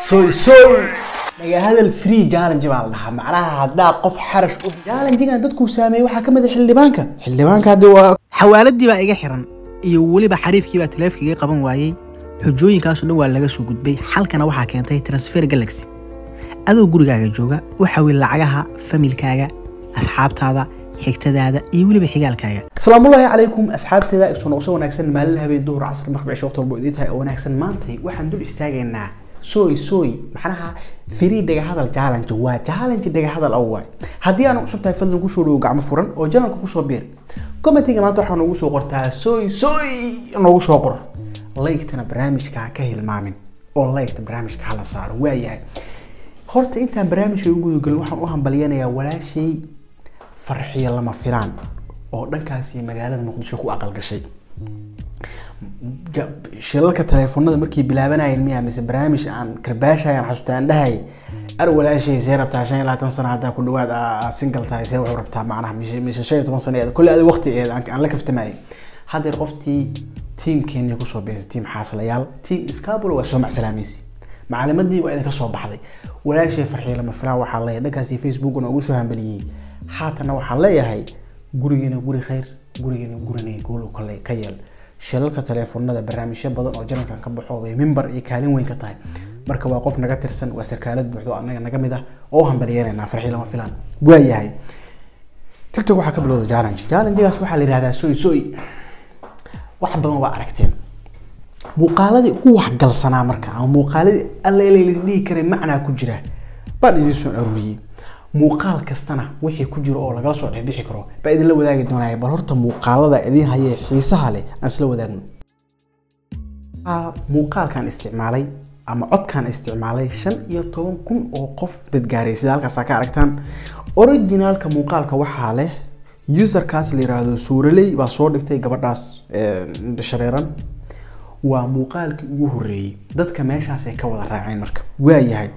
سوي هذا الفري جالنج بالله معناها هدا قف حرش جالنجيgan dadku saameeyay waxa kamid ah xildhibaanka hadii xawaaladii baa iga xiran iyo waliba xariifkii baa teleefiga qaban waayay xujooyinkaas oo dhan waa laga soo gudbay halkana waxa keentay transfer galaxy adoo gurigaaga jooga waxa weey lacagaha familkaaga asxaabtaada xigtadaada iyo waliba xigaalkaaga Assalaamu alaykum asxaabteeda isoo noqosho wanaagsan maalin habeen duhur casr markay shaqo talbo idinta oo wanaagsan maantay waxaan dul istaagaynaa سوي معناها فري دغه هذا الجالنج waa challenge دغه هذا الاول hadii aan cusub tahay fadlan ku soo dhaw gacmo furan oo channelka ku soo biir commentiga maanta waxaan ugu soo qortaa sooy noogu soo qor like-tana barnaamijka ka hilmaamin oo like-ta barnaamijka hala saaro waayahay horta intaan barnaamijka ugu gudgal waxaan u hambaliyanayaa walaashay farxiyo lama filaan oo dhankaasi magaalada Muqdisho ku aqal gashay shilalka telefoonada markii bilaabanayeen miyaa mise barnaamij aan karbaashayaan xasuustaan dhahay ar walaashay seerabtaa 25 sano hada ku dhawaad single tahay see wuxuu rabtaa macnaha mise 15 sano kulli aad waqti aan la kaftamay hadeer qoftii teamkeena ku soo beesay team xaasalayaal team iskaabul waa soo macsalaamaysi macluumaadii waa idinka soo baxday walaashay farxiyo lama filaan waxa la dhagaasi Facebook-na ugu soo hambaliyay haatana waxa leeyahay gurigeena guri khayr gurigeena gurine gool kale ka yeel shilalka telefoonada barnaamijyo badan oo channelkan ka baxo way member iyo kaalin weyn ka tahay marka waa qof naga tirsan waa sarkaalad buuxdo anaga naga mid ah oo hambalyeynaa farxiyo lama filaan waayahay TikTok waxa ka bilowday challenge-gaas waxa la yiraahdaa sooy wax badan waa aragteen muuqaaladii ku wax galsanaa marka ama muuqaaladii alla leeyahay dhigi karay macna ku jira baan idin soo aruriyay muuqaal kastana wixii ku jiro oo laga soo dhixbixi karo baa idin la wadaagi doonaa bal horta muuqaalada idin hayay xiisaha leh aan isla wadaagno muuqaalkan isticmaalay ama codkan isticmaalay 15,000 oo qof dad gaaray sida halkaas ka aragtaan originalka muuqaalka waxa leh user-kaas la yiraahdo Suuraley baa soo dhigtay gabadhaas shareeran waa muuqaalkii ugu horeeyay dadka meeshaas ay ka wada raaceen marka waayahay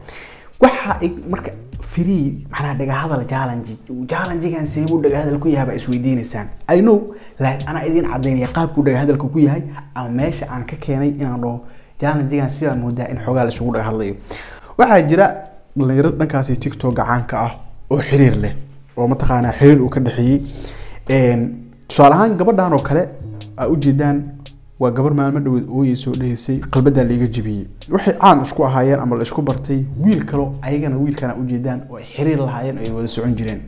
waxa marka free macna dhaga hadal challenge-gan seebu dhaga hadal ku yahay isweydiinaysan I know like ana idin cadeynaya qaabku dhaga hadalku ku yahay ama meesha aan ka keenay inaan dhaho challenge-gan sida moodaa in xogaal isugu dhaga hadlayo waxa jira dhalinyaro dhankaas TikTok gacanka ah oo xiriir leh oo mataqaana xiriir uu ka dhaxeeyay su'aalahan gabadhan oo kale u jeedaan waa gabar maalmo dhaweed oo ay soo dhaysay qalbada liiga jibiyay waxay caan isku ahaayeen ama la isku bartay wiil kale ayagana wiilkana u jeedaan oo ay xiriir lahaayeen ay wada socon jireen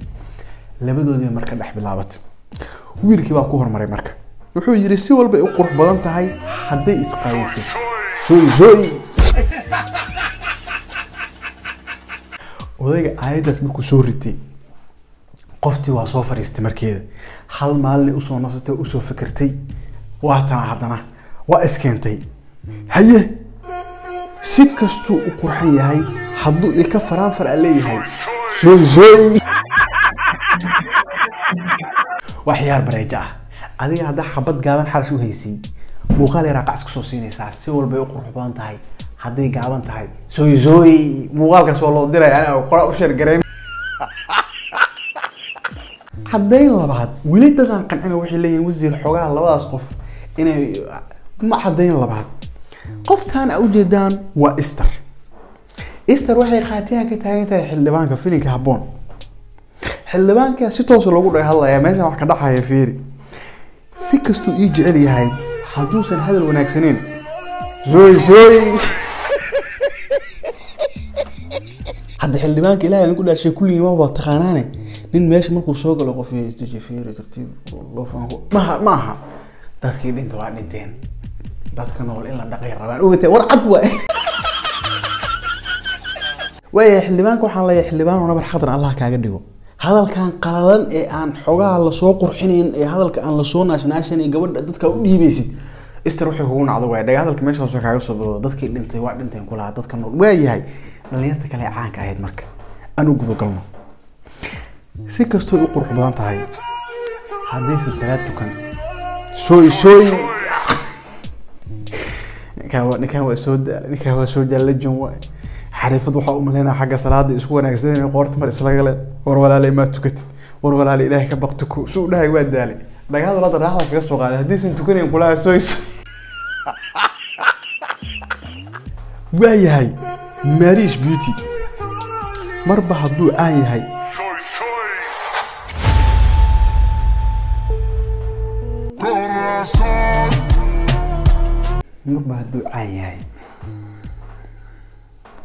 labadoodii marka dhex bilaabatay wiilkii baa ku hormaray marka wuxuu yiri si walba ay u qurux badan tahay haday isqaawsho sooy odayga ayadaas markuu soo ritay qoftii waa soo fariistay markeeda hal maalin u soo nasatay u soo fikirtay waatan hadana waa iskeentay haye si kastuu u qurxan yahay hadduu ilka faraanfar leeyahay sooy waxyaar bareeja adiga hada xabad gaaban xarash u haysay muuqaal yar qaas ku soo siinaysaa si walba ay qurux badan tahay haday gaaban tahay sooy muuqaalkaas waa loo diray ana qora u shar gareyn haday labaad wili dadaan qancina waxay leeyihiin wasiir xogaa labadaas qof inay ma hadeyn labaad qoftaan u jeedaan waa Esther waxay qaatiyaan ka taagan tahay xildhibaanka filinka haboon xildhibaanka si toos loogu dhahay hadlaya meesha wax ka dhaxaya fiiri si kasto ii jecel yahay haduusan hadal wanaagsaneyn sooy hadda xildhibaanka ilaahay ku dhaashay kulliga ma wada taqaanaane nin meesha markuu soo galo qof yeesto fiiri tartiib loo faanko maaha dadkii dhinta waa dhinteen dadka nool in la dhaqay rabaan oogtay war cad way xildhibaanka waxaan leeyahay xildhibaan oo nabar xadran Allah kaaga dhigo hadalkan qaladan ee aan xogaa la soo qurxinayn ee hadalka aan la soo naashnaashan ee gabadha dadka u dhiibaysid Esther waxay ugu nacdo way dhaga hadalka meesha soo kaaga soo bado dadkii dhintay waa dhinteen kula dadka nool waayahay dhalinyarta kale caanka ahayd marka anu gudo galno si kastoo u qurux badan tahay hadaysan salaad tukan sooy ninkan waa soo dalajon waa xariifad waxa u maleynaa xagga salaada isku wanaagsan in qoorta mar isla galeen war walaalay ma tukatid war walaalay ilaahay ka baqto ku soo dhahay waa daalay dhagaad la raaxda kaga soo qaaday hadii san tukaneen kula sooy waayahay Marish Beauty marba hadduu caan yahay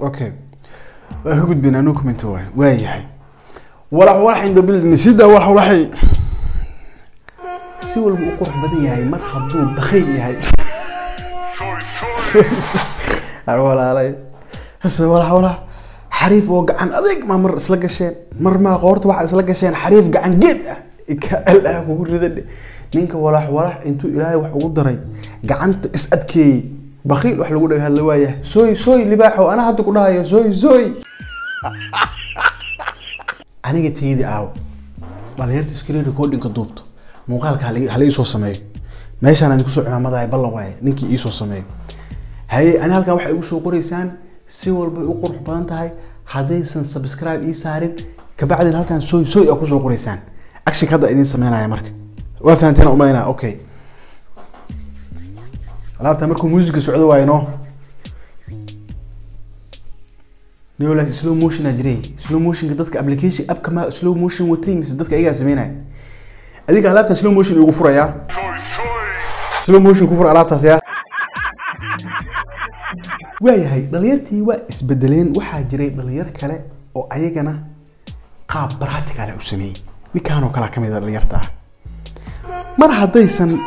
okay هقول بينا نو كومنت واي هاي ولا عند بلد نسيدا ولا سوى القرح بدي هاي مر حضور بخيل هاي ولا علي هسه ولا حريف وقعن أذيك ما مر سلقشين مر ما قورت واحد سلقشين حريف قعن جد كألا بقول ذا نينك ولا انتو إلهي وحقول دري قعنت اسأدكي بخيل وحلو قولك هاللواية سوي لباحو أنا حتى قولها يا سوي أنا قلت هيدي أعو ولا يرتي سكرين ريكوردين كدوبتو موقالك هالي إيسو سمي ماشي أنا نكسو عمامة هاي بالله واي نينكي إيسو سمي هاي أنا هالكا وحي إيسو قريسان سيوال بي أقرح بانتهاي حديثاً سبسكرايب إيسارين كبعدين هالكا سوي أكسو قريسان أكشي كده إذين سمينا يا مرك وفهمتين أمينا أوكي alaabta markuu muusiga socdo waa inoo niyola slow motion ajrey slow motion dadka application app kama slow motion watay mis dadka ayaga sameynay adiga alaabta slow motion ugu furaya slow motion ku fur alaabtaas ya waayahay dhalinyartii waa isbedeleen waxa jiray dhalinyar kale oo ayagana qaab practical u sameeyay ninkaan oo kala kamid ah dhalinyarta mar hadaysan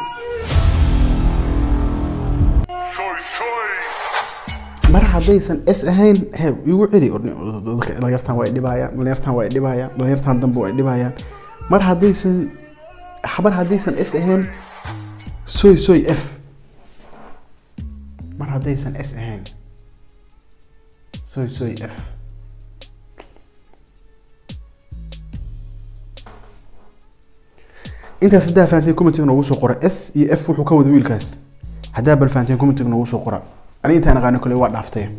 mar hadaysan is ahayn heeb igu cili dhalinyartan way dhibayaan dhalinyartan dambe way dhibayaan mar hadaysan is ahayn soy f mar hadaysan is ahayn soy f inta saddex faantiin comment noogu soo qora s iyo f wuxuu ka wada wiilkaas hadaa bal faantiin comment noogu soo qora أنا أنت أنا قانو كله واحد عفتين.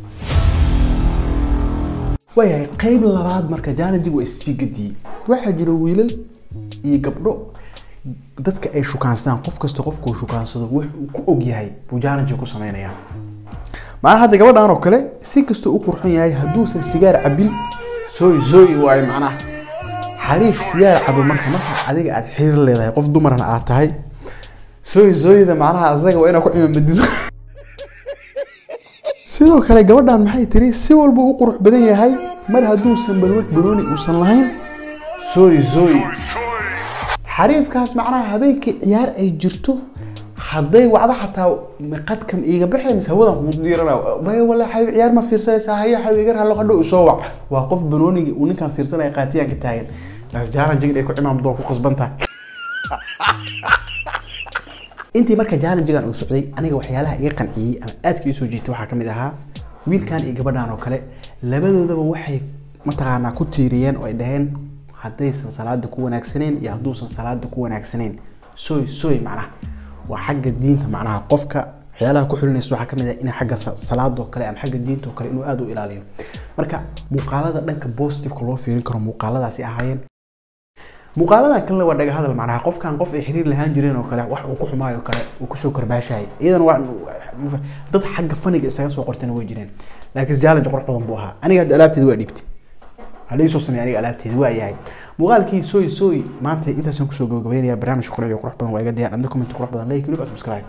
وياي قيب لبعض مركز جانا دي وإستيقدي واحد يرويلل يقبله dadka ay shukaansan qof kasto qofku shukaansado wuxuu og yahay bujaanada ku sameeynaya ma hadda gabadhan oo kale si kasto u qurxan yahay haduusan sigaar cabin sooy way macna xariif sigaar cabo marka adiga aad xiriir leedahay qof dumarna aad tahay sooyda macnaha asaga waa ina ku cimaamadido sidoo kale gabadhan maxay tiri si walba u qurux badan yahay mar haduusan balwad barooni uusan lahayn sooy حريف كاس معناها هبيك عيار أي جرتو حضي وعدا حتى قد كم إيجا بحي مسودا مديرنا باي ولا حبيب عيار ما في رسالة ساعية حبيب يجرها لو قدو يصوع وقف بنوني ونكان في رسالة قاتية كتاين ناس جارا جيجي يكون عمام دوق وقصبنتها انتي مركا جارا جيجان السعودي أنا وحيالها إيجا قنعي أنا آدك يسو جيتو حكا مدها ويل كان إيجا بدان وكالي لبدو دابا وحي متغانا كتيريين وإدهين haddaysan salaada ku wanaagsaneen iyo haduusan salaada ku wanaagsaneen sooy macnaha waa xagga diinta macnaha qofka xiyalaha ku xulinayso waxa kamid ah in xagga salaada oo kale ama xagga diinta oo kale inuu aad u ilaaliyo marka muuqaalada dhanka positive loo fiirin karo muuqaaladaasi ahaayeen muuqaalada kale waa dhaga hadal macnaha qofkan qof ay xiriir lahaan jireen oo kale wax uu ku xumaayo kale uu ku soo karbaashay idan waa dad xagga faniga isaga soo qortana way jireen laakiin challenge qurux badan buu ahaa aniga hadda alaabteedu waa dhibtay هل يسوس يعني قلبتي ذوقي هاي مقالكي سوي ما أنت سنكسو جوجبيني برنامج قرية قرح بدن ويجدي عندكم أنتم قرح بدن لايك ولا سبسكرايب